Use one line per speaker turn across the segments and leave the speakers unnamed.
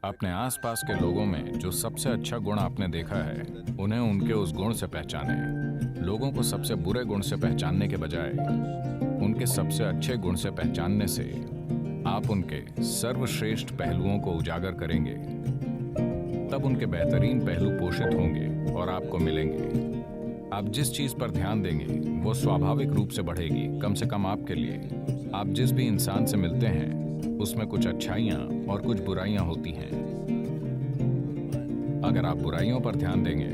अपने आसपास के लोगों में जो सबसे अच्छा गुण आपने देखा है, उन्हें उनके उस गुण से पहचानें। लोगों को सबसे बुरे गुण से पहचानने के बजाय उनके सबसे अच्छे गुण से पहचानने से आप उनके सर्वश्रेष्ठ पहलुओं को उजागर करेंगे। तब उनके बेहतरीन पहलू पोषित होंगे और आपको मिलेंगे। आप जिस चीज पर ध्यान देंगे वो स्वाभाविक रूप से बढ़ेगी, कम से कम आपके लिए। आप जिस भी इंसान से मिलते हैं उसमें कुछ अच्छाइयाँ और कुछ बुराइयाँ होती हैं। अगर आप बुराइयों पर ध्यान देंगे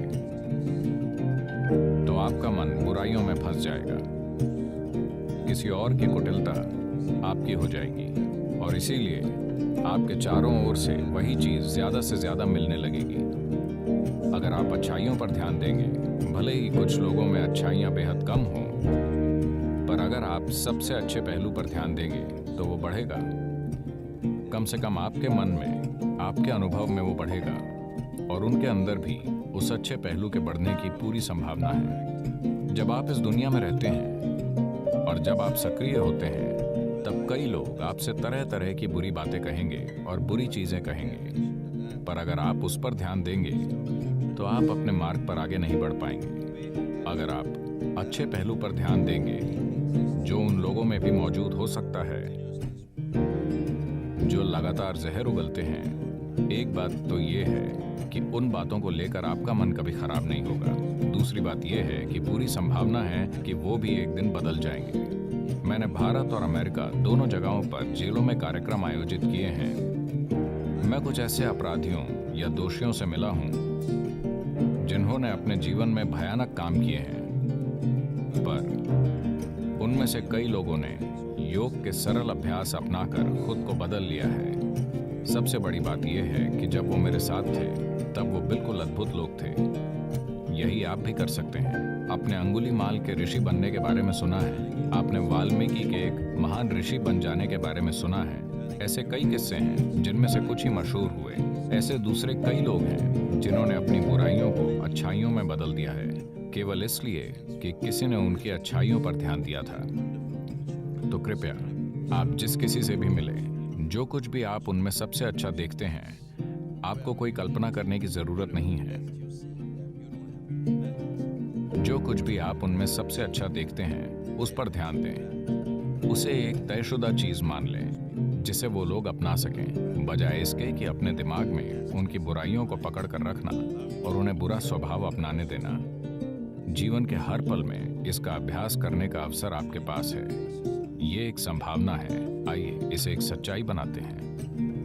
तो आपका मन बुराइयों में फंस जाएगा। किसी और की कुटिलता आपकी हो जाएगी और इसीलिए आपके चारों ओर से वही चीज ज्यादा से ज्यादा मिलने लगेगी। अगर आप अच्छाइयों पर ध्यान देंगे, भले ही कुछ लोगों में अच्छाइयाँ बेहद कम हों, पर अगर आप सबसे अच्छे पहलू पर ध्यान देंगे तो वो बढ़ेगा। कम से कम आपके मन में, आपके अनुभव में वो बढ़ेगा और उनके अंदर भी उस अच्छे पहलू के बढ़ने की पूरी संभावना है। जब आप इस दुनिया में रहते हैं और जब आप सक्रिय होते हैं, तब कई लोग आपसे तरह तरह की बुरी बातें कहेंगे और बुरी चीजें कहेंगे, पर अगर आप उस पर ध्यान देंगे तो आप अपने मार्ग पर आगे नहीं बढ़ पाएंगे। अगर आप अच्छे पहलू पर ध्यान देंगे जो उन लोगों में भी मौजूद हो सकता है जो लगातार जहर उगलते हैं, एक बात तो ये है कि उन बातों को लेकर आपका मन कभी खराब नहीं होगा। दूसरी बात यह है कि पूरी संभावना है कि वो भी एक दिन बदल जाएंगे। मैंने भारत और अमेरिका दोनों जगहों पर जेलों में कार्यक्रम आयोजित किए हैं। मैं कुछ ऐसे अपराधियों या दोषियों से मिला हूं जिन्होंने अपने जीवन में भयानक काम किए हैं, पर उनमें से कई लोगों ने योग के सरल अभ्यास अपनाकर खुद को बदल लिया है। सबसे बड़ी बात यह है कि जब वो मेरे साथ थे तब वो बिल्कुल अद्भुत लोग थे। यही आप भी कर सकते हैं। आपने अंगुलीमाल के ऋषि बनने के बारे में सुना है, आपने वाल्मीकि के एक महान ऋषि बन जाने के बारे में सुना है। ऐसे कई किस्से हैं जिनमें से कुछ ही मशहूर हुए। ऐसे दूसरे कई लोग हैं जिन्होंने अपनी बुराइयों को अच्छाइयों में बदल दिया है, केवल इसलिए कि किसी ने उनकी अच्छाइयों पर ध्यान दिया था। तो कृपया आप जिस किसी से भी मिले, जो कुछ भी आप उनमें सबसे अच्छा देखते हैं, आपको कोई कल्पना करने की जरूरत नहीं है। जो कुछ भी आप उनमें सबसे अच्छा देखते हैं उस पर ध्यान दें। उसे एक तयशुदा चीज मान लें जिसे वो लोग अपना सकें, बजाय इसके कि अपने दिमाग में उनकी बुराइयों को पकड़ कर रखना और उन्हें बुरा स्वभाव अपनाने देना। जीवन के हर पल में इसका अभ्यास करने का अवसर आपके पास है। ये एक संभावना है। आइए इसे एक सच्चाई बनाते हैं।